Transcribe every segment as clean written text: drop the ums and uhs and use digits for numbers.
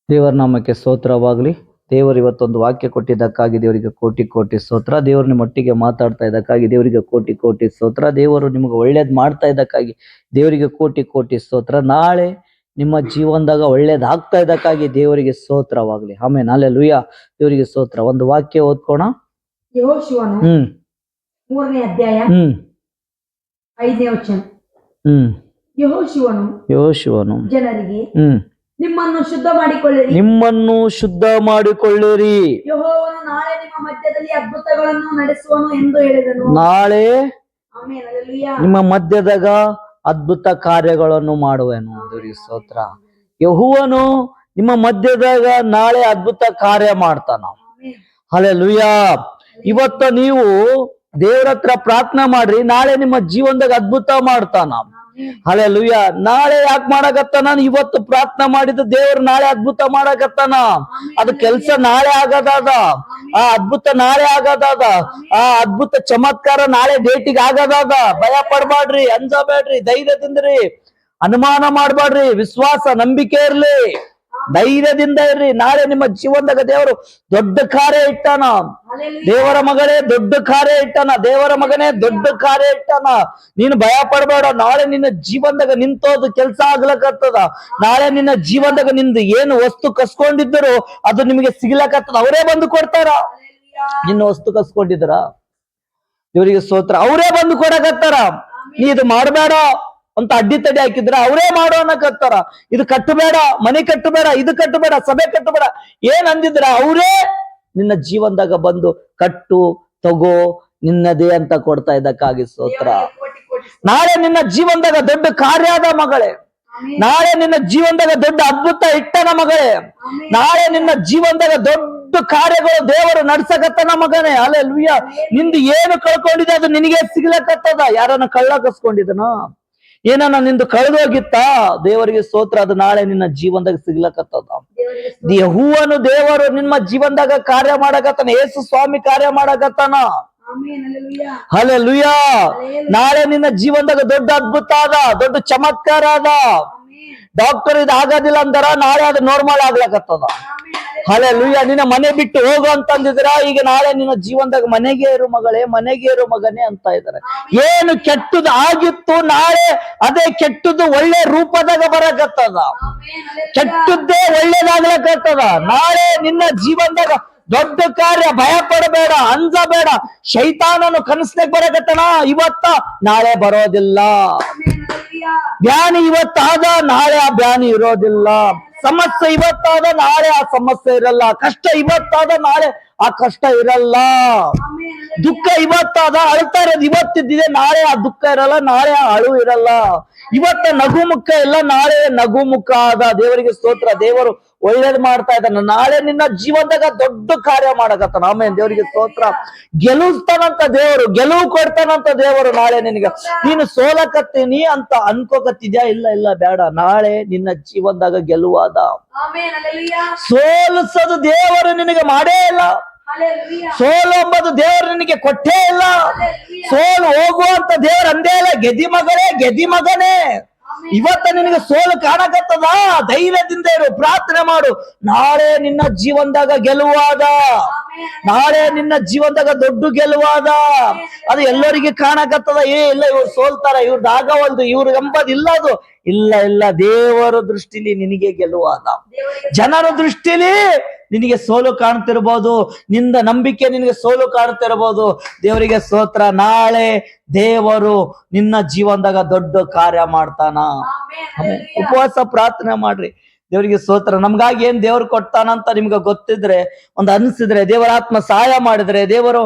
ದೇವರ ನಾಮಕ್ಕೆ ಸ್ತೋತ್ರವಾಗಲಿ. ದೇವರು ಇವತ್ತೊಂದು ವಾಕ್ಯ ಕೊಟ್ಟಿದ್ದಕ್ಕಾಗಿ ದೇವರಿಗೆ ಕೋಟಿ ಕೋಟಿ ಸ್ತೋತ್ರ. ದೇವರು ನಿಮ್ಮೊಟ್ಟಿಗೆ ಮಾತಾಡ್ತಾ ಇದ್ದಕ್ಕಾಗಿ ದೇವರಿಗೆ ಕೋಟಿ ಕೋಟಿ ಸ್ತೋತ್ರ. ದೇವರು ನಿಮಗೆ ಒಳ್ಳೇದು ಮಾಡ್ತಾ ಇದ್ದಕ್ಕಾಗಿ ದೇವರಿಗೆ ಕೋಟಿ ಕೋಟಿ ಸ್ತೋತ್ರ. ನಾಳೆ ನಿಮ್ಮ ಜೀವನದಾಗ ಒಳ್ಳೇದಾಗ್ತಾ ಇದ್ದಕ್ಕಾಗಿ ದೇವರಿಗೆ ಸ್ತೋತ್ರವಾಗಲಿ. ಆಮೇಲೆ ಹಲ್ಲೆಲೂಯಾ. ದೇವರಿಗೆ ಸ್ತೋತ್ರ. ಒಂದು ವಾಕ್ಯ ಓದ್ಕೋಣ. ಯೆಹೋಶುವನು 3ನೇ ಅಧ್ಯಾಯ 5ನೇ ವಚನ. ಯೆಹೋಶುವನು ಜನರಿಗೆ ನಿಮ್ಮನ್ನು ಶುದ್ಧ ಮಾಡಿಕೊಳ್ಳಿರಿ, ಯೆಹೋವನು ನಾಳೆ ನಿಮ್ಮ ಮಧ್ಯದಲ್ಲಿ ಅದ್ಭುತಗಳನ್ನು ನಡೆಸುವನು ಎಂದು ಹೇಳಿದನು. ನಾಳೆ ಆಮೆನ್, ಹಲ್ಲೆಲೂಯಾ. ನಿಮ್ಮ ಮಧ್ಯದಾಗ ಅದ್ಭುತ ಕಾರ್ಯಗಳನ್ನು ಮಾಡುವೆನು. ದೇವರಿಗೆ ಸ್ತೋತ್ರ. ಯೆಹೋವನು ನಿಮ್ಮ ಮಧ್ಯದಾಗ ನಾಳೆ ಅದ್ಭುತ ಕಾರ್ಯ ಮಾಡ್ತಾನ. ಹಲ್ಲೆಲೂಯಾ. ಇವತ್ತು ನೀವು ದೇವರ ಹತ್ರ ಪ್ರಾರ್ಥನೆ ಮಾಡ್ರಿ, ನಾಳೆ ನಿಮ್ಮ ಜೀವನದಾಗ ಅದ್ಭುತ ಮಾಡ್ತಾನ. ಹಲ್ಲೆಲೂಯಾ. ನಾಳೆ ಯಾಕೆ ಮಾಡಕತ್ತಾನ? ಇವತ್ತು ಪ್ರಾರ್ಥನೆ ಮಾಡಿದ ದೇವ್ರು ನಾಳೆ ಅದ್ಭುತ ಮಾಡಕತ್ತಾನ. ಅದು ಕೆಲ್ಸ ನಾಳೆ ಆಗದಾದ, ಆ ಅದ್ಭುತ ನಾಳೆ ಆಗದಾದ, ಆ ಅದ್ಭುತ ಚಮತ್ಕಾರ ನಾಳೆ ಡೇಟಿಗೆ ಆಗದಾದ. ಭಯ ಪಡ್ಬಾಡ್ರಿ, ಅಂಜಬೇಡ್ರಿ, ಧೈರ್ಯದಿಂದ್ರಿ, ಅನುಮಾನ ಮಾಡ್ಬಾಡ್ರಿ, ವಿಶ್ವಾಸ ನಂಬಿಕೆ ಇರ್ಲಿ, ಧೈರ್ಯದಿಂದ ಇರ್ರಿ. ನಾಳೆ ನಿಮ್ಮ ಜೀವನದಾಗ ದೇವರು ದೊಡ್ಡ ಕಾರ್ಯ ಇಟ್ಟಾನ. ದೇವರ ಮಗಳೇ ದೊಡ್ಡ ಕಾರ್ಯ ಇಟ್ಟಾನ. ದೇವರ ಮಗನೇ ದೊಡ್ಡ ಕಾರ್ಯ ಇಟ್ಟಾನ. ನೀನು ಭಯ ಪಡಬೇಡ. ನಾಳೆ ನಿನ್ನ ಜೀವನದಾಗ ನಿಂತೋದು ಕೆಲಸ ಆಗ್ಲಕತ್ತದ. ನಾಳೆ ನಿನ್ನ ಜೀವನದಾಗ ನಿಂದು ಏನು ವಸ್ತು ಕಸ್ಕೊಂಡಿದ್ದರು ಅದು ನಿಮಗೆ ಸಿಗ್ಲಕತ್ತದ. ಅವರೇ ಬಂದು ಕೊಡ್ತಾರ. ನಿನ್ನ ವಸ್ತು ಕಸ್ಕೊಂಡಿದ್ರ ಇವರಿಗೆ ಸ್ತೋತ್ರ. ಅವರೇ ಬಂದು ಕೊಡಕತ್ತಾರ. ನೀ ಇದು ಮಾಡಬೇಡ ಅಂತ ಅಡ್ಡಿ ತಡಿ ಹಾಕಿದ್ರ ಅವರೇ ಮಾಡೋ ಅನ್ನಕತ್ತಾರ. ಇದು ಕಟ್ಟಬೇಡ, ಮನೆ ಕಟ್ಟಬೇಡ, ಇದು ಕಟ್ಟಬೇಡ, ಸಭೆ ಕಟ್ಟಬೇಡ ಏನ್ ಅಂದಿದ್ರ ಅವರೇ ನಿನ್ನ ಜೀವನದಾಗ ಬಂದು ಕಟ್ಟು, ತಗೋ, ನಿನ್ನದೇ ಅಂತ ಕೊಡ್ತಾ ಇದ್ದಕ್ಕಾಗಿ ಸ್ತೋತ್ರ. ನಾಳೆ ನಿನ್ನ ಜೀವನದಾಗ ದೊಡ್ಡ ಕಾರ್ಯ ಆದ ಮಗಳೇ. ನಾಳೆ ನಿನ್ನ ಜೀವನದಾಗ ದೊಡ್ಡ ಅದ್ಭುತ ಇಟ್ಟನ ಮಗಳೇ. ನಾಳೆ ನಿನ್ನ ಜೀವನದಾಗ ದೊಡ್ಡ ಕಾರ್ಯಗಳು ದೇವರು ನಡ್ಸಕತ್ತನ ಮಗನೇ. ಹಲ್ಲೆಲೂಯಾ. ನಿಂದು ಏನು ಕಳ್ಕೊಂಡಿದೆ ಅದು ನಿನಗೆ ಸಿಗ್ಲಕತ್ತದ. ಯಾರನ್ನ ಕಳ್ಳಕಸ್ಕೊಂಡಿದನ, ಏನನ್ನ ನಿಂದು ಕಳೆದೋಗಿತ್ತ, ದೇವರಿಗೆ ಸ್ತೋತ್ರ. ಅದು ನಾಳೆ ನಿನ್ನ ಜೀವನದಾಗ ಸಿಗ್ಲಕತ್ತದ. ಯೆಹೋವನು ದೇವರು ನಿಮ್ಮ ಜೀವನದಾಗ ಕಾರ್ಯ ಮಾಡಕತ್ತಾನ. ಯೇಸು ಸ್ವಾಮಿ ಕಾರ್ಯ ಮಾಡಕತ್ತಾನ. ಹಲ್ಲೆಲೂಯಾ. ನಾಳೆ ನಿನ್ನ ಜೀವನದಾಗ ದೊಡ್ಡ ಅದ್ಭುತ ಆದ, ದೊಡ್ಡ ಚಮತ್ಕಾರ ಆದ. ಡಾಕ್ಟರ್ ಇದು ಆಗೋದಿಲ್ಲ ಅಂದಾರ, ನಾಳೆ ಅದು ನಾರ್ಮಲ್ ಆಗ್ಲಕತ್ತದ. ಹಲ್ಲೆಲೂಯಾ. ನಿನ್ನ ಮನೆ ಬಿಟ್ಟು ಹೋಗು ಅಂತಂದಿದ್ರ ಈಗ ನಾಳೆ ನಿನ್ನ ಜೀವನದಾಗ ಮನೆಗೆ ಇರು ಮಗಳೇ, ಮನೆಗೆ ಇರು ಮಗನೇ ಅಂತ ಇದಾರೆ. ಏನು ಕೆಟ್ಟದ್ದು ಆಗಿತ್ತು ನಾಳೆ ಅದೇ ಕೆಟ್ಟದ್ದು ಒಳ್ಳೆ ರೂಪದಾಗ ಬರಕತ್ತದ. ಕೆಟ್ಟದ್ದೇ ಒಳ್ಳೇದಾಗ್ಲಕತ್ತದ. ನಾಳೆ ನಿನ್ನ ಜೀವನದಾಗ ದೊಡ್ಡ ಕಾರ್ಯ. ಭಯ ಪಡಬೇಡ, ಅಂಜಬೇಡ. ಶೈತಾನನು ಕನಸ್ನಾಗ ಬರಕತ್ತನ. ಇವತ್ತ ನಾಳೆ ಬರೋದಿಲ್ಲ. ಬ್ಯಾನಿ ಇವತ್ತಾದ, ನಾಳೆ ಆ ಬ್ಯಾನಿ ಇರೋದಿಲ್ಲ. ಸಮಸ್ಯೆ ಇವತ್ತಾದ, ನಾಳೆ ಆ ಸಮಸ್ಯೆ ಇರಲ್ಲ. ಕಷ್ಟ ಇವತ್ತಾದ, ನಾಳೆ ಆ ಕಷ್ಟ ಇರಲ್ಲ. ದುಃಖ ಇವತ್ತಾದ, ಅಳ್ತಾ ಇರೋದು ಇವತ್ತಿದ್ದಿದೆ, ನಾಳೆ ಆ ದುಃಖ ಇರಲ್ಲ, ನಾಳೆ ಆ ಅಳು ಇರಲ್ಲ. ಇವತ್ತ ನಗು ಮುಖ ಇಲ್ಲ, ನಾಳೆ ನಗು ಮುಖ ಆದ. ದೇವರಿಗೆ ಸ್ತೋತ್ರ. ದೇವರು ಒಳ್ಳೇದ್ ಮಾಡ್ತಾ ಇದ್ದಾನ. ನಾಳೆ ನಿನ್ನ ಜೀವನದಾಗ ದೊಡ್ಡ ಕಾರ್ಯ ಮಾಡಕತ್ತಾನ. ಆಮೇಲೆ ದೇವರಿಗೆ ಸ್ತೋತ್ರ. ಗೆಲುಸ್ತಾನಂತ ದೇವರು, ಗೆಲುವು ಕೊಡ್ತಾನಂತ ದೇವರು. ನಾಳೆ ನಿನಗ ನೀನು ಸೋಲಕತ್ತೀನಿ ಅಂತ ಅನ್ಕೋಕತ್ತಿದ್ಯಾ? ಇಲ್ಲ ಇಲ್ಲ, ಬೇಡ. ನಾಳೆ ನಿನ್ನ ಜೀವನದಾಗ ಗೆಲುವಾದ. ಸೋಲಿಸೋದು ದೇವರು ನಿನಗೆ ಮಾಡೇ ಇಲ್ಲ. ಸೋಲು ಎಂಬುದು ದೇವರು ನಿನಗೆ ಕೊಟ್ಟೇ ಇಲ್ಲ. ಸೋಲು ಹೋಗುವಂತ ದೇವರು ಅಂದೇ ಇಲ್ಲ. ಗೆದಿ ಮಗಳೇ, ಗೆದಿ ಮಗನೇ, ಇವತ್ತ ನಿನಗೆ ಸೋಲು ಕಾಣಕತ್ತದ. ಧೈರ್ಯದಿಂದ ಇರು, ಪ್ರಾರ್ಥನೆ ಮಾಡು. ನಾಳೆ ನಿನ್ನ ಜೀವನದಾಗ ಗೆಲುವಾದ. ನಾಳೆ ನಿನ್ನ ಜೀವನದಾಗ ದೊಡ್ಡ ಗೆಲುವಾದ. ಅದು ಎಲ್ಲರಿಗೆ ಕಾಣಕತ್ತದ. ಇಲ್ಲ ಇವ್ರು ಸೋಲ್ತಾರ, ಇವ್ರದ್ದು ಆಗವಲ್ದು, ಇವ್ರಿಗೆ ಎಂಬುದಿಲ್ಲ. ಅದು ಇಲ್ಲ ಇಲ್ಲ. ದೇವರ ದೃಷ್ಟಿಲಿ ನಿನಗೆ ಗೆಲುವಾದ. ಜನರ ದೃಷ್ಟಿಲಿ ನಿನಗೆ ಸೋಲು ಕಾಣ್ತಿರ್ಬೋದು. ನಿಂದ ನಂಬಿಕೆ ನಿನಗೆ ಸೋಲು ಕಾಣ್ತಿರ್ಬೋದು. ದೇವರಿಗೆ ಸ್ತೋತ್ರ. ನಾಳೆ ದೇವರು ನಿನ್ನ ಜೀವನದಾಗ ದೊಡ್ಡ ಕಾರ್ಯ ಮಾಡ್ತಾನ. ಉಪವಾಸ ಪ್ರಾರ್ಥನೆ ಮಾಡ್ರಿ. ದೇವರಿಗೆ ಸ್ತೋತ್ರ. ನಮ್ಗಾಗಿ ಏನ್ ದೇವ್ರು ಕೊಡ್ತಾನಂತ ನಿಮ್ಗೆ ಗೊತ್ತಿದ್ರೆ, ಒಂದು ಅನ್ಸಿದ್ರೆ, ದೇವರ ಆತ್ಮ ಸಹಾಯ ಮಾಡಿದ್ರೆ, ದೇವರು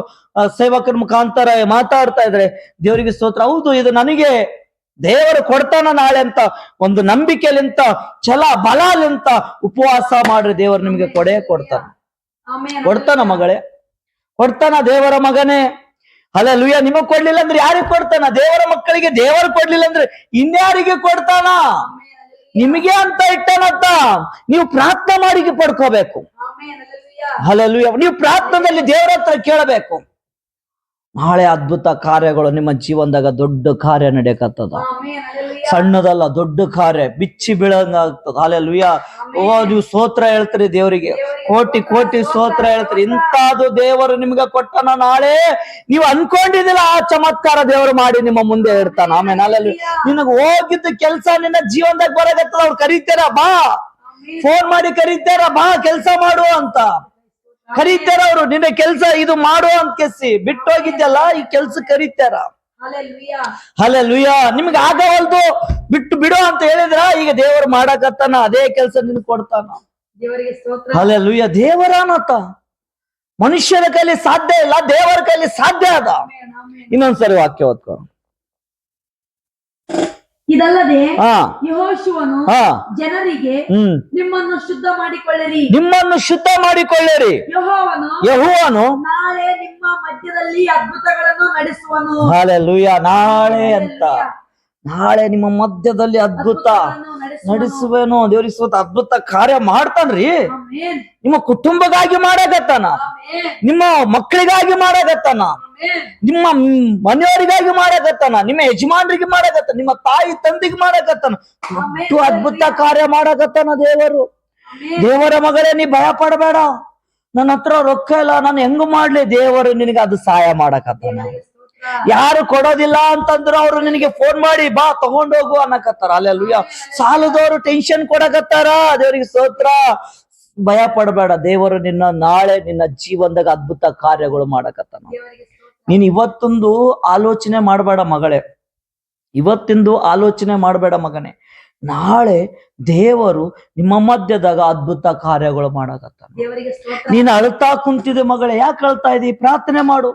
ಸೇವಕರ ಮುಖಾಂತರ ಮಾತಾಡ್ತಾ ಇದ್ರೆ, ದೇವರಿಗೆ ಸ್ತೋತ್ರ. ಹೌದು, ಇದು ನನಗೆ ದೇವರು ಕೊಡ್ತಾನ ನಾಳೆ ಅಂತ ಒಂದು ನಂಬಿಕೆಲಿಂತ, ಛಲ ಬಲಲಿಂತ ಉಪವಾಸ ಮಾಡ್ರಿ. ದೇವರು ನಿಮ್ಗೆ ಕೊಡ್ತಾನ. ಕೊಡ್ತಾನ ಮಗಳೇ, ಕೊಡ್ತಾನ. ದೇವರ ಮಗನೇ, ಹಲ್ಲೆಲೂಯಾ. ನಿಮಗ್ ಕೊಡ್ಲಿಲ್ಲ ಅಂದ್ರೆ ಯಾರಿಗೆ ಕೊಡ್ತಾನ? ದೇವರ ಮಕ್ಕಳಿಗೆ ದೇವರು ಕೊಡ್ಲಿಲ್ಲ ಅಂದ್ರೆ ಇನ್ಯಾರಿಗೆ ಕೊಡ್ತಾನ? ನಿಮಗೆ ಅಂತ ಇಟ್ಟನಂತ ನೀವು ಪ್ರಾರ್ಥನೆ ಮಾಡಿ ಪಡ್ಕೋಬೇಕು. ಹಲ್ಲೆಲೂಯಾ. ನೀವು ಪ್ರಾರ್ಥನೆಯಲ್ಲಿ ದೇವರ ಹತ್ರ ಕೇಳಬೇಕು. ನಾಳೆ ಅದ್ಭುತ ಕಾರ್ಯಗಳು ನಿಮ್ಮ ಜೀವನದಾಗ ದೊಡ್ಡ ಕಾರ್ಯ ನಡೆಯಕತ್ತದ. ಆಮೆನ್ ಹಲ್ಲೆಲೂಯಾ ಸಣ್ಣದಲ್ಲ, ದೊಡ್ಡ ಕಾರ್ಯ, ಬಿಚ್ಚಿ ಬೀಳಂಗ ಆಗ್ತದ. ಹಲ್ಲೆಲೂಯಾ. ಓ, ನೀವು ಸ್ತೋತ್ರ ಹೇಳ್ತೀರಿ ದೇವರಿಗೆ, ಕೋಟಿ ಕೋಟಿ ಸ್ತೋತ್ರ ಹೇಳ್ತೀರಿ. ಇಂತಾದು ದೇವರು ನಿಮ್ಗೆ ಕೊಟ್ಟನ. ನಾಳೆ ನೀವು ಅನ್ಕೊಂಡಿದಿಲ್ಲ ಆ ಚಮತ್ಕಾರ ದೇವರು ಮಾಡಿ ನಿಮ್ಮ ಮುಂದೆ ಇಡ್ತಾನ. ಆಮೇಲೆ ಅಲ್ಲೆಲ್ಲ ನಿನಗೆ ಹೋಗಿದ್ದ ಕೆಲ್ಸ ನಿನ್ನ ಜೀವನದಾಗ ಬರಕತ್ತದ. ಅವ್ರು ಕರೀತಾರ, ಬಾ, ಫೋನ್ ಮಾಡಿ ಕರೀತಾರ, ಬಾ ಕೆಲ್ಸ ಮಾಡು ಅಂತ ಕರೀತಾರ. ಅವ್ರು ನಿನ್ನ ಕೆಲ್ಸ ಇದು ಮಾಡು ಅಂತ ಕೆಸಿ ಬಿಟ್ಟು ಹೋಗಿದ್ದಲ್ಲ, ಈ ಕೆಲ್ಸ ಕರೀತಾರ. Hallelujah hallelujah. ನಿಮ್ಗೆ ಆಗವಲ್ದು, ಬಿಟ್ಟು ಬಿಡು ಅಂತ ಹೇಳಿದ್ರ, ಈಗ ದೇವರು ಮಾಡಕತ್ತಾನ, ಅದೇ ಕೆಲಸ ನಿನ್ ಕೊಡ್ತಾನ. ದೇವರಿಗೆ ಸ್ತೋತ್ರ. ಹಲ್ಲೆಲೂಯಾ. ದೇವರಾನತ, ಮನುಷ್ಯನ ಕೈಲಿ ಸಾಧ್ಯ ಇಲ್ಲ, ದೇವರ ಕೈಲಿ ಸಾಧ್ಯ ಅದ. Amen, amen. ಇನ್ನೊಂದ್ಸರಿ ವಾಕ್ಯ ಓದ್ಕೊ. ಇದಲ್ಲದೆ ಹಾ ಯೆಹೋಶುವನು ಹಾ ಜನರಿಗೆ ನಿಮ್ಮನ್ನು ಶುದ್ಧ ಮಾಡಿಕೊಳ್ಳಿರಿ, ನಿಮ್ಮನ್ನು ಶುದ್ಧ ಮಾಡಿಕೊಳ್ಳಿರಿ. ಯೆಹೋವನು ನಾಳೆ ನಿಮ್ಮ ಮಧ್ಯದಲ್ಲಿ ಅದ್ಭುತಗಳನ್ನು ನಡೆಸುವನು. ಹಲ್ಲೆಲೂಯಾ. ನಾಳೆ ಅಂತ, ನಾಳೆ ನಿಮ್ಮ ಮಧ್ಯದಲ್ಲಿ ಅದ್ಭುತ ನಡೆಸುವೇನು. ದೇವ್ರಿಗೆ ಸ್ತೋತ್ರ. ಅದ್ಭುತ ಕಾರ್ಯ ಮಾಡ್ತಾನ್ರಿ. ಆಮೆನ್, ನಿಮ್ಮ ಕುಟುಂಬಗಾಗಿ ಮಾಡಕತ್ತಾನ, ಆಮೆನ್, ನಿಮ್ಮ ಮಕ್ಕಳಿಗಾಗಿ ಮಾಡಕತ್ತಾನ, ಆಮೆನ್, ನಿಮ್ಮ ಮನೆಯವರಿಗಾಗಿ ಮಾಡಕತ್ತಾನ, ನಿಮ್ಮ ಯಜಮಾನರಿಗೆ ಮಾಡಕತ್ತಾನ, ನಿಮ್ಮ ತಾಯಿ ತಂದೆಗೆ ಮಾಡಕತ್ತಾನ. ಅಷ್ಟು ಅದ್ಭುತ ಕಾರ್ಯ ಮಾಡಕತ್ತಾನ ದೇವರು. ದೇವರ ಮಗಳೇ, ನೀ ಭಯ ಪಡಬೇಡ. ನನ್ನ ಹತ್ರ ರೊಕ್ಕ ಇಲ್ಲ, ನಾನು ಹೆಂಗ್ ಮಾಡ್ಲಿ? ದೇವರು ನಿನಗೆ ಅದು ಸಹಾಯ ಮಾಡಕತ್ತಾನ. ಯಾರು ಕೊಡೋದಿಲ್ಲ ಅಂತಂದ್ರು ಅವ್ರು ನಿನಗೆ ಫೋನ್ ಮಾಡಿ, ಬಾ ತಗೊಂಡೋಗು ಅನ್ನಕತ್ತಾರ. ಅಲ್ಲೆಲ್ಲೂಯ್ಯ. ಸಾಲದವರು ಟೆನ್ಷನ್ ಕೊಡಕತ್ತಾರ. ದೇವರಿಗೆ ಸ್ತೋತ್ರ. ಭಯ ಪಡಬೇಡ. ದೇವರು ನಾಳೆ ನಿನ್ನ ಜೀವನದಾಗ ಅದ್ಭುತ ಕಾರ್ಯಗಳು ಮಾಡಕತ್ತಾನ. ನೀನ್ ಇವತ್ತೊಂದು ಆಲೋಚನೆ ಮಾಡಬೇಡ ಮಗಳೇ, ಇವತ್ತಿಂದು ಆಲೋಚನೆ ಮಾಡಬೇಡ ಮಗನೇ. ನಾಳೆ ದೇವರು ನಿಮ್ಮ ಮಧ್ಯದಾಗ ಅದ್ಭುತ ಕಾರ್ಯಗಳು ಮಾಡಕತ್ತಾನ. ನೀನು ಅಳ್ತಾ ಕುಂತಿದೆ ಮಗಳೇ, ಯಾಕೆ ಅಳ್ತಾ ಇದ್ದೀ? ಪ್ರಾರ್ಥನೆ ಮಾಡು.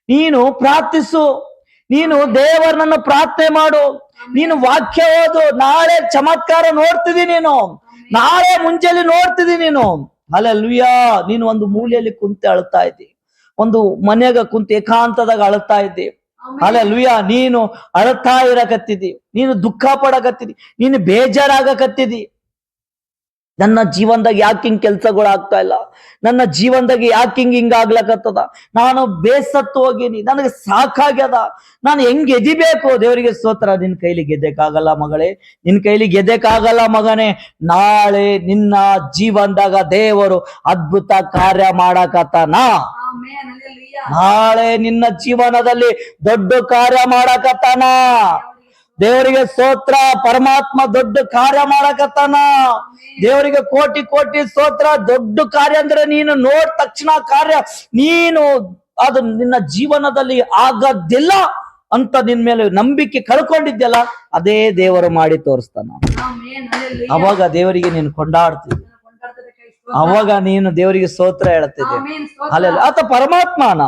ನೀನು ಪ್ರಾರ್ಥಿಸು. ನೀನು ದೇವರನ್ನು ಪ್ರಾರ್ಥನೆ ಮಾಡು. ನೀನು ವಾಕ್ಯ ಓದು. ನಾಳೆ ಚಮತ್ಕಾರ ನೋಡ್ತಿದಿ ನೀನು. ನಾಳೆ ಮುಂಜಾನೆ ನೋಡ್ತಿದಿ ನೀನು. ಹಲ್ಲೆಲೂಯಾ. ನೀನು ಒಂದು ಮೂಲೆಯಲ್ಲಿ ಕುಂತೆ ಅಳ್ತಾ ಇದ್ದಿ, ಒಂದು ಮನೆಯಾಗ ಕುಂತ ಏಕಾಂತದಾಗ ಅಳ್ತಾ ಇದ್ದಿ. ಹಲ್ಲೆಲೂಯಾ. ನೀನು ಅಳ್ತಾ ಇರಕತ್ತಿದಿ, ನೀನು ದುಃಖ ಪಡಕತ್ತಿದಿ, ನೀನು ಬೇಜಾರಾಗಕತ್ತಿದಿ. ನನ್ನ ಜೀವನದಾಗ ಯಾಕೆ ಹಿಂಗ್ ಕೆಲ್ಸಗಳು ಆಗ್ತಾ ಇಲ್ಲ, ನನ್ನ ಜೀವನದಾಗ ಯಾಕೆ ಹಿಂಗ ಆಗ್ಲಕತ್ತದ, ನಾನು ಬೇಸತ್ತು ಹೋಗಿನಿ, ನನಗೆ ಸಾಕಾಗ್ಯದ, ನಾನು ಹೆಂಗ್ ಗೆದಿಬೇಕು? ದೇವರಿಗೆ ಸ್ತೋತ್ರ. ನಿನ್ ಕೈಲಿ ಗೆದ್ದಕ್ಕಾಗಲ್ಲ ಮಗಳೇ, ನಿನ್ ಕೈಲಿ ಗೆದ್ದಕ್ಕಾಗಲ್ಲ ಮಗನೇ. ನಾಳೆ ನಿನ್ನ ಜೀವನದಾಗ ದೇವರು ಅದ್ಭುತ ಕಾರ್ಯ ಮಾಡಕತ್ತಾನ. ನಾಳೆ ನಿನ್ನ ಜೀವನದಲ್ಲಿ ದೊಡ್ಡ ಕಾರ್ಯ ಮಾಡಕತ್ತಾನ. ದೇವರಿಗೆ ಸ್ತೋತ್ರ. ಪರಮಾತ್ಮ ದೊಡ್ಡ ಕಾರ್ಯ ಮಾಡಕತ್ತಾನ. ದೇವರಿಗೆ ಕೋಟಿ ಕೋಟಿ ಸ್ತೋತ್ರ. ದೊಡ್ಡ ಕಾರ್ಯ ಅಂದ್ರೆ ನೀನು ನೋಡ್ ತಕ್ಷಣ ಕಾರ್ಯ, ನೀನು ಅದು ನಿನ್ನ ಜೀವನದಲ್ಲಿ ಆಗದಿಲ್ಲ ಅಂತ ನಿನ್ ಮೇಲೆ ನಂಬಿಕೆ ಕಳ್ಕೊಂಡಿದ್ಯಲ್ಲ, ಅದೇ ದೇವರು ಮಾಡಿ ತೋರಿಸ್ತಾನ. ಅವಾಗ ದೇವರಿಗೆ ನೀನು ಕೊಂಡಾಡ್ತಿದ್ದೆ, ಅವಾಗ ನೀನು ದೇವರಿಗೆ ಸ್ತೋತ್ರ ಹೇಳ್ತಿದ್ದೆ. ಅಲ್ಲ, ಆತ ಪರಮಾತ್ಮನ,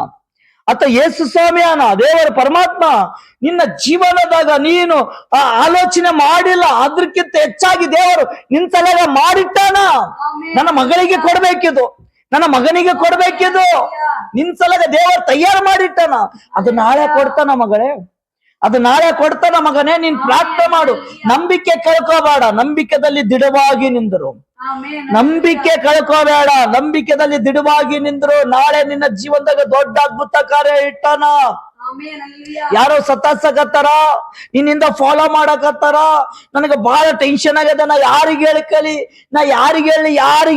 ಆತ ಯೇಸು ಸ್ವಾಮಿಯನ, ದೇವರ ಪರಮಾತ್ಮ ನಿನ್ನ ಜೀವನದಾಗ ನೀನು ಆಲೋಚನೆ ಮಾಡಿಲ್ಲ, ಅದ್ರಕ್ಕಿಂತ ಹೆಚ್ಚಾಗಿ ದೇವರು ನಿನ್ ಸಲಗ ಮಾಡಿಟ್ಟಾನ. ನನ್ನ ಮಗಳಿಗೆ ಕೊಡ್ಬೇಕಿದು, ನನ್ನ ಮಗನಿಗೆ ಕೊಡ್ಬೇಕಿದು, ನಿನ್ ಸಲಗ ದೇವರು ತಯಾರು ಮಾಡಿಟ್ಟಾನ. ಅದು ನಾಳೆ ಕೊಡ್ತಾನ ಮಗಳೇ, ಅದು ನಾಳೆ ಕೊಡ್ತಾನ ಮಗನೇ. ನೀನ್ ಪ್ರಾರ್ಥನೆ ಮಾಡು. ನಂಬಿಕೆ ಕಳ್ಕೋಬೇಡ, ನಂಬಿಕೆದಲ್ಲಿ ದಿಢವಾಗಿ ನಿಂದರು. ನಂಬಿಕೆ ಕಳ್ಕೋಬೇಡ, ನಂಬಿಕೆದಲ್ಲಿ ದಿಢವಾಗಿ ನಿಂದ್ರು. ನಾಳೆ ನಿನ್ನ ಜೀವನದಾಗ ದೊಡ್ಡ ಅದ್ಭುತ ಕಾರ್ಯ ಇಟ್ಟಾನ. ಯಾರೋ ಸತಾಸಕತ್ತಾರ, ನಿನ್ನಿಂದ ಫಾಲೋ ಮಾಡಕತ್ತಾರ, ನನಗೆ ಬಹಳ ಟೆನ್ಷನ್ ಆಗ್ಯದ, ನಾ ಯಾರಿಗೆ ಹೇಳಿಕಲಿ, ನಾ ಯಾರಿಗೆ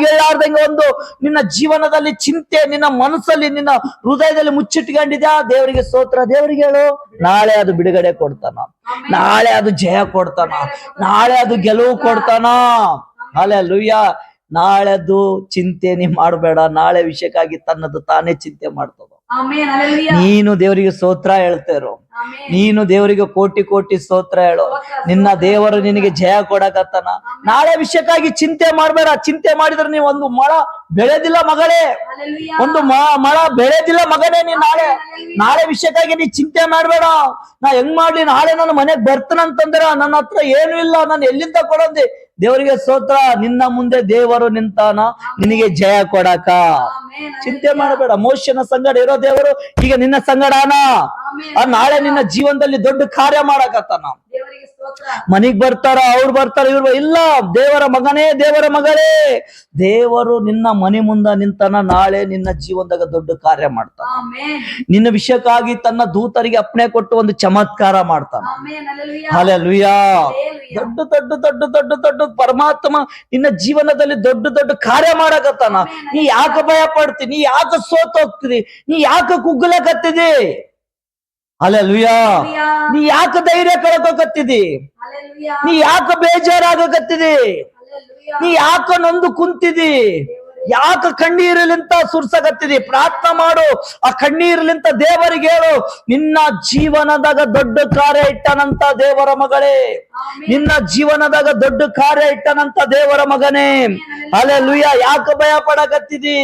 ಹೇಳಾರ್ದಂಗೆ ಒಂದು ನಿನ್ನ ಜೀವನದಲ್ಲಿ ಚಿಂತೆ ನಿನ್ನ ಮನಸ್ಸಲ್ಲಿ ನಿನ್ನ ಹೃದಯದಲ್ಲಿ ಮುಚ್ಚಿಟ್ಕೊಂಡಿದ್ಯಾ. ದೇವರಿಗೆ ಸ್ತೋತ್ರ. ದೇವರಿಗೆ ಹೇಳು, ನಾಳೆ ಅದು ಬಿಡುಗಡೆ ಕೊಡ್ತಾನ, ನಾಳೆ ಅದು ಜಯ ಕೊಡ್ತಾನ, ನಾಳೆ ಅದು ಗೆಲುವು ಕೊಡ್ತಾನ. ಹಲ್ಲೆಲೂಯಾ. ನಾಳೆದು ಚಿಂತೆ ನೀ ಮಾಡಬೇಡ. ನಾಳೆ ವಿಷಯಕ್ಕಾಗಿ ತನ್ನದು ತಾನೇ ಚಿಂತೆ ಮಾಡ್ತದ. ನೀನು ದೇವರಿಗೆ ಸ್ತೋತ್ರ ಹೇಳ್ತೇರೋ, ನೀನು ದೇವರಿಗೆ ಕೋಟಿ ಕೋಟಿ ಸ್ತೋತ್ರ ಹೇಳು. ನಿನ್ನ ದೇವರು ನಿನಗೆ ಜಯ ಕೊಡಕತ್ತಾನ. ನಾಳೆ ವಿಷಯಕ್ಕಾಗಿ ಚಿಂತೆ ಮಾಡ್ಬೇಡ. ಚಿಂತೆ ಮಾಡಿದ್ರೆ ನೀವು ಒಂದು ಮಳ ಬೆಳೆದಿಲ್ಲ ಮಗಳೇ, ಒಂದು ಮಳ ಬೆಳೆದಿಲ್ಲ ಮಗನೇ. ನೀನ್ ನಾಳೆ ವಿಷಯಕ್ಕಾಗಿ ನೀ ಚಿಂತೆ ಮಾಡ್ಬೇಡ. ನಾ ಹೆಂಗ್ ಮಾಡ್ಲಿ, ನಾಳೆ ನನ್ನ ಮನೆಗ್ ಬರ್ತನಂತಂದ್ರ ನನ್ನ ಹತ್ರ ಏನು ಇಲ್ಲ, ನಾನು ಎಲ್ಲಿಂದ ಕೊಡೋದಿ? ದೇವರಿಗೆ ಸ್ತೋತ್ರ. ನಿನ್ನ ಮುಂದೆ ದೇವರು ನಿಂತಾನ, ನಿನಗೆ ಜಯ ಕೊಡಕ. ಚಿಂತೆ ಮಾಡಬೇಡ. ಮೋಶನ ಸಂಗಡ ಇರೋ ದೇವರು ಈಗ ನಿನ್ನ ಸಂಗಡಾನ. ಆ ನಾಳೆ ನಿನ್ನ ಜೀವನದಲ್ಲಿ ದೊಡ್ಡ ಕಾರ್ಯ ಮಾಡಕತ್ತಾನ. ದೇವರಿಗೆ ಸ್ತೋತ್ರ. ಮನಿಗ್ ಬರ್ತಾರ, ಅವ್ರು ಬರ್ತಾರ, ಇವ್ರು ಇಲ್ಲ. ದೇವರ ಮಗನೇ, ದೇವರ ಮಗಳೇ, ದೇವರು ನಿನ್ನ ಮನೆ ಮುಂದ ನಿಂತನ. ನಾಳೆ ನಿನ್ನ ಜೀವನದಾಗ ದೊಡ್ಡ ಕಾರ್ಯ ಮಾಡ್ತಾನ. ಆಮೆನ್. ನಿನ್ನ ವಿಷಯಕ್ಕಾಗಿ ತನ್ನ ದೂತರಿಗೆ ಅಪ್ಪಣೆ ಕೊಟ್ಟು ಒಂದು ಚಮತ್ಕಾರ ಮಾಡ್ತಾನ. ಆಮೆನ್. ಹಲ್ಲೆಲೂಯಾ. ಹಲ್ಲೆಲೂಯಾ. ಹಲ್ಲೆಲೂಯಾ. ದೊಡ್ಡ ದೊಡ್ಡ ದೊಡ್ಡ ದೊಡ್ಡ ದೊಡ್ಡ ಪರಮಾತ್ಮ ನಿನ್ನ ಜೀವನದಲ್ಲಿ ದೊಡ್ಡ ದೊಡ್ಡ ಕಾರ್ಯ ಮಾಡಕತ್ತಾನ. ನೀ ಯಾಕೆ ಭಯ ಪಡ್ತಿ? ನೀ ಯಾಕೆ ಸೋತ್ ಹೋಗ್ತಿದಿ? ನೀ ಯಾಕೆ ಕುಗ್ಗಲಕತ್ತಿದಿ? ಹಲ್ಲೆಲೂಯಾ. ನೀ ಯಾಕೆ ಧೈರ್ಯ ಕಳ್ಕೊಕತ್ತಿದಿ? ಹಲ್ಲೆಲೂಯಾ. ನೀ ಯಾಕೆ ಬೇಜಾರಾಗಕತ್ತಿದಿ? ಹಲ್ಲೆಲೂಯಾ. ನೀ ಯಾಕ ನೊಂದು ಕುಂತಿದಿ? ಯಾಕ ಕಣ್ಣೀರಲಿಂತ ಸುರ್ಸಕತ್ತಿದಿ? ಪ್ರಾರ್ಥನೆ ಮಾಡು. ಆ ಕಣ್ಣೀರಲಿಂತ ದೇವರಿಗೆ ಹೇಳು, ನಿನ್ನ ಜೀವನದಾಗ ದೊಡ್ಡ ಕಾರ್ಯ ಇಟ್ಟನಂತ ದೇವರ ಮಗಳೇ, ನಿನ್ನ ಜೀವನದಾಗ ದೊಡ್ಡ ಕಾರ್ಯ ಇಟ್ಟನಂತ ದೇವರ ಮಗನೇ. ಹಲ್ಲೆಲೂಯಾ. ಯಾಕ ಭಯ ಪಡಕತ್ತಿದಿ?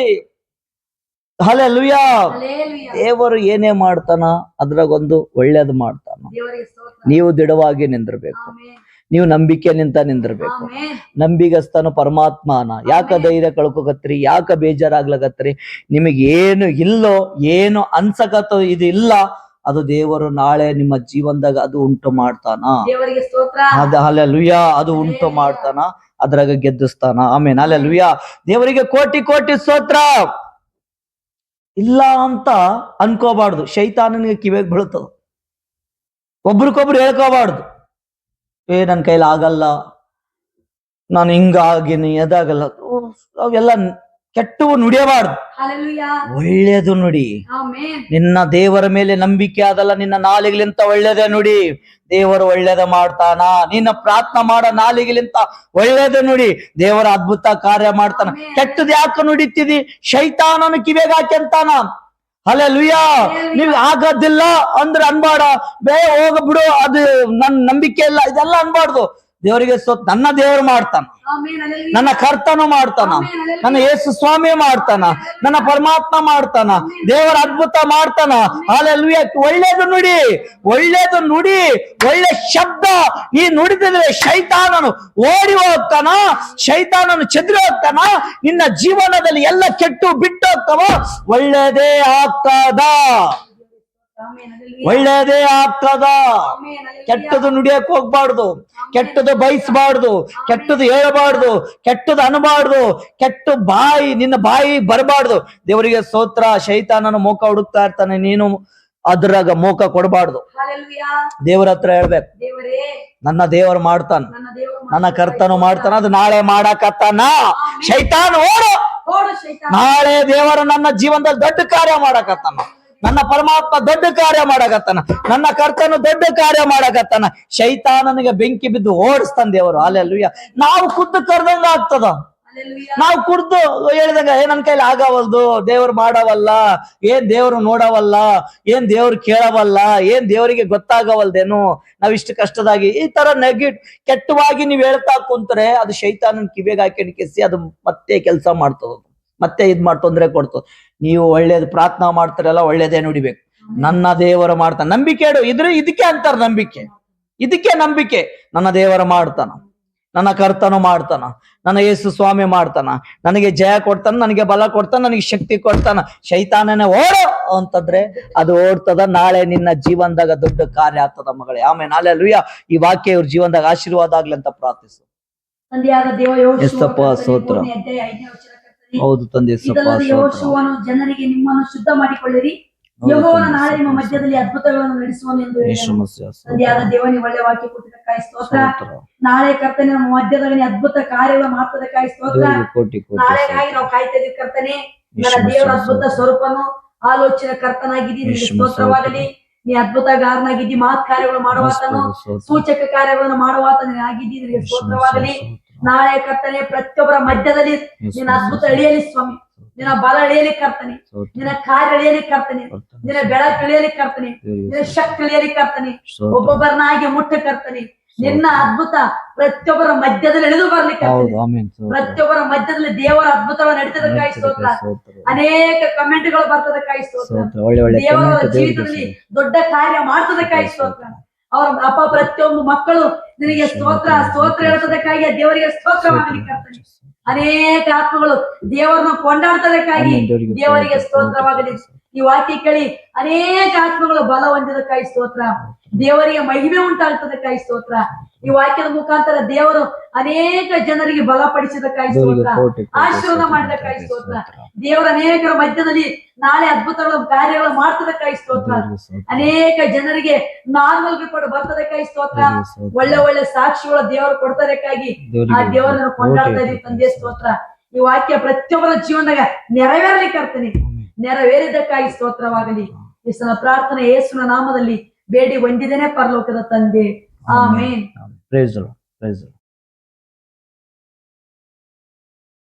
ಹಲ್ಲೆಲೂಯಾ. ಹಲ್ಲೆಲೂಯಾ. ದೇವರು ಏನೇ ಮಾಡ್ತಾನ ಅದ್ರಾಗೊಂದು ಒಳ್ಳೇದು ಮಾಡ್ತಾನ. ದೇವರಿಗೆ ಸ್ತೋತ್ರ. ನೀವು ದೃಢವಾಗಿ ನಿಂದಿರ್ಬೇಕು. ಆಮೆನ್. ನೀವು ನಂಬಿಕೆನಿಂದ ನಿಂದಿರ್ಬೇಕು. ಆಮೆನ್. ನಂಬಿಗಸ್ತನು ಪರಮಾತ್ಮನ. ಯಾಕ ಧೈರ್ಯ ಕಳ್ಕೊಕತ್ರಿ? ಯಾಕ ಬೇಜಾರಾಗ್ಲಕತ್ರಿ? ನಿಮಗೆ ಏನು ಇಲ್ಲೋ, ಏನು ಅನ್ಸಕತ್ತೋ ಇದು ಇಲ್ಲ, ಅದು ದೇವರು ನಾಳೆ ನಿಮ್ಮ ಜೀವನದಾಗ ಅದು ಉಂಟು ಮಾಡ್ತಾನ. ದೇವರಿಗೆ ಸ್ತೋತ್ರ. ಅದ ಹಲ್ಲೆಲೂಯಾ. ಅದು ಉಂಟು ಮಾಡ್ತಾನ, ಅದ್ರಾಗ ಗೆದ್ದಿಸ್ತಾನ. ಆಮೇನ್. ಹಲ್ಲೆಲೂಯಾ. ದೇವರಿಗೆ ಕೋಟಿ ಕೋಟಿ ಸ್ತೋತ್ರ. ಇಲ್ಲ ಅಂತ ಅನ್ಕೋಬಾರ್ದು. ಶೈತಾನನಿಗೆ ಕಿವಿಗೆ ಬೀಳ್ತದ. ಒಬ್ರಿಗೊಬ್ರು ಹೇಳ್ಕೋಬಾರ್ದು, ನನ್ ಕೈಲಿ ಆಗಲ್ಲ, ನಾನು ಹಿಂಗಾಗಿನಿ, ಅದಾಗಲ್ಲ. ಅವೆಲ್ಲ ಕೆಟ್ಟವು ನುಡಿಯಬಾರ್ದು. ಹಲ್ಲೆಲೂಯಾ. ಒಳ್ಳೇದು ನುಡಿ. ಆಮೆನ್. ನಿನ್ನ ದೇವರ ಮೇಲೆ ನಂಬಿಕೆ ಆದಲ್ಲ, ನಿನ್ನ ನಾಲಿಗೆಲಿಂತ ಒಳ್ಳೇದೇ ನುಡಿ. ದೇವರು ಒಳ್ಳೇದ ಮಾಡ್ತಾನ. ನಿನ್ನ ಪ್ರಾರ್ಥನೆ ಮಾಡೋ ನಾಲಿಗೆಲಿಂತ ಒಳ್ಳೇದು ನುಡಿ. ದೇವರ ಅದ್ಭುತ ಕಾರ್ಯ ಮಾಡ್ತಾನ. ಕೆಟ್ಟದ್ ಯಾಕೆ ನುಡಿತಿದಿ? ಶೈತಾನನು ಕಿವಿಗೆ ಹಾಕ್ಯಂತಾನ. ಹಲ್ಲೆಲೂಯಾ. ನೀವ್ ಆಗೋದಿಲ್ಲ ಅಂದ್ರೆ ಅನ್ಬೇಡ. ಹೋಗ್ಬಿಡು, ಅದು ನನ್ ನಂಬಿಕೆ ಇಲ್ಲ, ಇದೆಲ್ಲ ಅನ್ಬಾರ್ದು. ದೇವರಿಗೆ ನನ್ನ ದೇವರು ಮಾಡ್ತಾನ, ಆಮೆನ್. ಹಲ್ಲೆಲೂಯಾ. ನನ್ನ ಕರ್ತನು ಮಾಡ್ತಾನ, ನನ್ನ ಯೇಸು ಸ್ವಾಮಿ ಮಾಡ್ತಾನ, ನನ್ನ ಪರಮಾತ್ಮ ಮಾಡ್ತಾನ, ದೇವರ ಅದ್ಭುತ ಮಾಡ್ತಾನ. ಹಲ್ಲೆಲೂಯಾ. ಒಳ್ಳೇದು ನುಡಿ, ಒಳ್ಳೇದು ನುಡಿ, ಒಳ್ಳೆ ಶಬ್ದ ಈ ನುಡಿದಿದ್ರೆ ಶೈತಾನನು ಓಡಿ ಹೋಗ್ತಾನ, ಶೈತಾನನು ಚೆದರಿ ಹೋಗ್ತಾನ. ನಿನ್ನ ಜೀವನದಲ್ಲಿ ಎಲ್ಲ ಕೆಟ್ಟು ಬಿಟ್ಟು ಹೋಗ್ತಾವ. ಒಳ್ಳೇದೇ ಆಗ್ತದ, ಆಮೆನ್. ಹಲ್ಲೆಲೂಯಾ. ಒಳ್ಳೇದೇ ಆಗ್ತದ. ಆಮೆನ್. ಹಲ್ಲೆಲೂಯಾ. ಕೆಟ್ಟದು ನುಡಿಯಕ್ ಹೋಗ್ಬಾರ್ದು, ಕೆಟ್ಟದು ಬಯಸ್ಬಾರ್ದು, ಕೆಟ್ಟದು ಹೇಳಬಾರ್ದು, ಕೆಟ್ಟದು ಅನ್ಬಾರ್ದು, ಕೆಟ್ಟ ಬಾಯಿ ನಿನ್ನ ಬಾಯಿ ಬರಬಾರ್ದು. ದೇವರಿಗೆ ಸ್ತೋತ್ರ. ಶೈತಾನನ ಮೋಕ ಹುಡುಕ್ತಾ ಇರ್ತಾನೆ, ನೀನು ಅದ್ರಾಗ ಮೋಕ ಕೊಡಬಾರ್ದು. ಹಲ್ಲೆಲೂಯಾ. ದೇವರ ಹತ್ರ ಹೇಳ್ಬೇಕು, ದೇವರೇ, ನನ್ನ ದೇವರು ಮಾಡ್ತಾನ, ನನ್ನ ದೇವರು ನನ್ನ ಕರ್ತನು ಮಾಡ್ತಾನ, ಅದು ನಾಳೆ ಮಾಡಕತ್ತಾನ. ಶೈತಾನ ಓಡು. ಓಡು ಶೈತಾನ. ನಾಳೆ ದೇವರು ನನ್ನ ಜೀವನದಲ್ಲಿ ದೊಡ್ಡ ಕಾರ್ಯ ಮಾಡಕತ್ತಾನ. ನನ್ನ ಪರಮಾತ್ಮ ದೊಡ್ಡ ಕಾರ್ಯ ಮಾಡಕತ್ತಾನ, ನನ್ನ ಕರ್ತನು ದೊಡ್ಡ ಕಾರ್ಯ ಮಾಡಕತ್ತಾನ. ಶೈತಾನನಿಗೆ ಬೆಂಕಿ ಬಿದ್ದು ಓಡಿಸ್ತಾನ ದೇವರು. ಹಲ್ಲೆಲೂಯಾ. ನಾವು ಖುದ್ದು ಕರ್ದಂಗ ಆಗ್ತದ. ಹಲ್ಲೆಲೂಯಾ. ನಾವು ಕುಡ್ದು ಹೇಳಿದಂಗ ನನ್ ಕೈಲಿ ಆಗವಲ್ದು, ದೇವ್ರು ಮಾಡವಲ್ಲ, ದೇವ್ರು ನೋಡವಲ್ಲ, ದೇವ್ರು ಕೇಳವಲ್ಲ, ದೇವರಿಗೆ ಗೊತ್ತಾಗವಲ್ದೇನು, ನಾವಿಷ್ಟು ಕಷ್ಟದಾಗಿ ಈ ತರ ಕೆಟ್ಟವಾಗಿ ನೀವ್ ಹೇಳ್ತಾ ಕುಂತ್ರೆ ಅದು ಶೈತಾನನ್ ಕಿವಿಗೆ ಹಾಕಿ ಕೆಸಿ ಅದು ಮತ್ತೆ ಕೆಲಸ ಮಾಡ್ತದ, ಮತ್ತೆ ತೊಂದ್ರೆ ಕೊಡ್ತದ. ನೀವು ಒಳ್ಳೇದು ಪ್ರಾರ್ಥನಾ ಮಾಡ್ತಾರಲ್ಲ, ಒಳ್ಳೇದೇ ನುಡಿಬೇಕು. ನನ್ನ ದೇವರು ಮಾಡ್ತಾನ. ನಂಬಿಕೆ ಇಡು. ಇದಕ್ಕೆ ಅಂತಾರ ನಂಬಿಕೆ, ಇದಕ್ಕೆ ನಂಬಿಕೆ. ನನ್ನ ದೇವರು ಮಾಡ್ತಾನ, ನನ್ನ ಕರ್ತನು ಮಾಡ್ತಾನ, ನನ್ನ ಯೇಸು ಸ್ವಾಮಿ ಮಾಡ್ತಾನ, ನನಗೆ ಜಯ ಕೊಡ್ತಾನ, ನನಗೆ ಬಲ ಕೊಡ್ತಾನ, ನನಗೆ ಶಕ್ತಿ ಕೊಡ್ತಾನ. ಶೈತಾನನೇ ಓಡು ಅಂತಂದ್ರೆ ಅದು ಓಡ್ತದ. ನಾಳೆ ನಿನ್ನ ಜೀವನದಾಗ ದೊಡ್ಡ ಕಾರ್ಯ ಆಗ್ತದ ಮಗಳೇ. ಆಮೇಲೆ ಹಲ್ಲೆಲೂಯಾ. ಈ ವಾಕ್ಯ ಇವ್ರ ಜೀವನದಾಗ ಆಶೀರ್ವಾದ ಆಗ್ಲಿ ಅಂತ ಪ್ರಾರ್ಥಿಸು. ತಂದೆಯಾದ ದೇವ ಯೆಸಪ್ಪ ಸ್ತೋತ್ರ. ಹೌದು ತಂದೆ ಯೆಹೋಶುವನು ಜನರಿಗೆ ನಿಮ್ಮನ್ನು ಶುದ್ಧ ಮಾಡಿಕೊಳ್ಳಿರಿ, ಯೆಹೋವನು ನಾಳೆ ನಿಮ್ಮ ಮಧ್ಯದಲ್ಲಿ ಅದ್ಭುತಗಳನ್ನು ನಡೆಸುವನು ಎಂದು ಹೇಳಿದನು. ತಂದೆಯಾದ ದೇವನಿಗೆ ಒಳ್ಳೆ ವಾಕ್ಯ ಕೊಟ್ಟಿದ್ದಕ್ಕಾಗಿ ಸ್ತೋತ್ರ. ನಾಳೆ ಕರ್ತನೆ ನಮ್ಮ ಮಧ್ಯದಲ್ಲಿ ಅದ್ಭುತ ಕಾರ್ಯಗಳು ಮಾಡ್ತದಕ್ಕಾಗಿ ಸ್ತೋತ್ರ. ನಾಳೆಗಾಗಿ ನಾವು ಕಾಯ್ತಾ ಇದೀವಿ ಕರ್ತನೆ. ನನ್ನ ದೇವರ ಅದ್ಭುತ ಸ್ವರೂಪನು ಆಲೋಚನೆ ಕರ್ತನಾಗಿದ್ದೀನಿ, ಸ್ತೋತ್ರವಾಗಲಿ. ನೀ ಅದ್ಭುತಗಾರನಾಗಿದ್ದಿ, ಮಹತ್ ಕಾರ್ಯಗಳು ಮಾಡುವಾತನು, ಸೂಚಕ ಕಾರ್ಯಗಳನ್ನು ಮಾಡುವಾತನು ಆಗಿದ್ದೀನಿ, ಸ್ತೋತ್ರವಾಗಲಿ. ನಾಳೆ ಕರ್ತನೆ ಪ್ರತಿಯೊಬ್ಬರ ಮಧ್ಯದಲ್ಲಿ ನಿನ್ನ ಅದ್ಭುತ ಇಳಿಯಲಿ ಸ್ವಾಮಿ, ನಿನ್ನ ಬಲ ಇಳಿಯಲಿ ಕರ್ತನೆ, ನಿನ್ನ ಕಾರ್ಯ ಇಳಿಯಲಿ ಕರ್ತನೆ, ನಿನ್ನ ಬೆಳಕು ಇಳಿಯಲಿ ಕರ್ತನೆ, ನಿನ್ನ ಶಕ್ತಿ ಇಳಿಯಲಿ ಕರ್ತನೆ. ಒಬ್ಬೊಬ್ಬರನ್ನಾಗಿ ಮುಟ್ಟ ಕರ್ತನೆ. ನಿನ್ನ ಅದ್ಭುತ ಪ್ರತಿಯೊಬ್ಬರ ಮಧ್ಯದಲ್ಲಿ ಇಳಿದು ಬರ್ಲಿ ಕರ್ತನೆ. ಪ್ರತಿಯೊಬ್ಬರ ಮಧ್ಯದಲ್ಲಿ ದೇವರ ಅದ್ಭುತಗಳು ನಡೀತದಕ್ಕಾಗಿ ಸ್ತೋತ್ರ. ಅನೇಕ ಕಮೆಂಟ್ಗಳು ಬರ್ತದಕ್ಕಾಗಿ ಸ್ತೋತ್ರ. ದೇವರ ಜೀವಿತದಲ್ಲಿ ದೊಡ್ಡ ಕಾರ್ಯ ಮಾಡ್ತದಕ್ಕಾಗಿ ಸ್ತೋತ್ರ. ಅವ್ರ ಅಪ್ಪ ಪ್ರತಿಯೊಂದು ಮಕ್ಕಳು ನಿನಗೆ ಸ್ತೋತ್ರ ಸ್ತೋತ್ರ ಹೇಳ್ತದಕ್ಕಾಗಿ ದೇವರಿಗೆ ಸ್ತೋತ್ರವಾಗಲಿ ಕರ್ತನೆ. ಅನೇಕ ಆತ್ಮಗಳು ದೇವರನ್ನು ಕೊಂಡಾಡ್ತದಕ್ಕಾಗಿ ದೇವರಿಗೆ ಸ್ತೋತ್ರವಾಗಲಿ. ಈ ವಾಕ್ಯ ಕೇಳಿ ಅನೇಕ ಆತ್ಮಗಳು ಬಲ ಹೊಂದಿದಕ್ಕಾಗಿ ಸ್ತೋತ್ರ. ದೇವರಿಗೆ ಮಹಿಮೆ ಉಂಟಾಗ್ತದಕ್ಕಾಗಿ ಸ್ತೋತ್ರ. ಈ ವಾಕ್ಯದ ಮುಖಾಂತರ ದೇವರು ಅನೇಕ ಜನರಿಗೆ ಬಲಪಡಿಸಿದಕ್ಕಾಗಿ ಸ್ತೋತ್ರ. ಆಶೀರ್ವಾದ ಮಾಡಿದಕ್ಕಾಗಿ ಸ್ತೋತ್ರ. ದೇವರ ಅನೇಕರ ಮಧ್ಯದಲ್ಲಿ ನಾಳೆ ಅದ್ಭುತಗಳ ಕಾರ್ಯಗಳು ಮಾಡ್ತದಕ್ಕಾಗಿ ಸ್ತೋತ್ರ. ಅನೇಕ ಜನರಿಗೆ ನಾರ್ಮಲ್ ರಿಪೋರ್ಟ್ ಬರ್ತದಕ್ಕಾಗಿ ಸ್ತೋತ್ರ. ಒಳ್ಳೆ ಒಳ್ಳೆ ಸಾಕ್ಷಿಗಳು ದೇವರು ಕೊಡ್ತದಕ್ಕಾಗಿ ಆ ದೇವರನ್ನು ಕೊಂಡಾಡ್ತಾ ಇದೀವಿ ತಂದೆ ಸ್ತೋತ್ರ. ಈ ವಾಕ್ಯ ಪ್ರತಿಯೊಬ್ಬರ ಜೀವನದಾಗ ನೆರವೇರಲಿಕ್ಕೆ ಇರ್ತೀನಿ, ನೆರವೇರಿದ್ದಕ್ಕಾಗಿ ಸ್ತೋತ್ರವಾಗಲಿ. ಈ ಸಲ ಪ್ರಾರ್ಥನೆ ಯೇಸುವಿನ ನಾಮದಲ್ಲಿ ಬೇಡಿ ಹೊಂದಿದ್ದೇನೆ ಪರಲೋಕದ ತಂದೆ. ಆಮೇನ್. Praise the lord.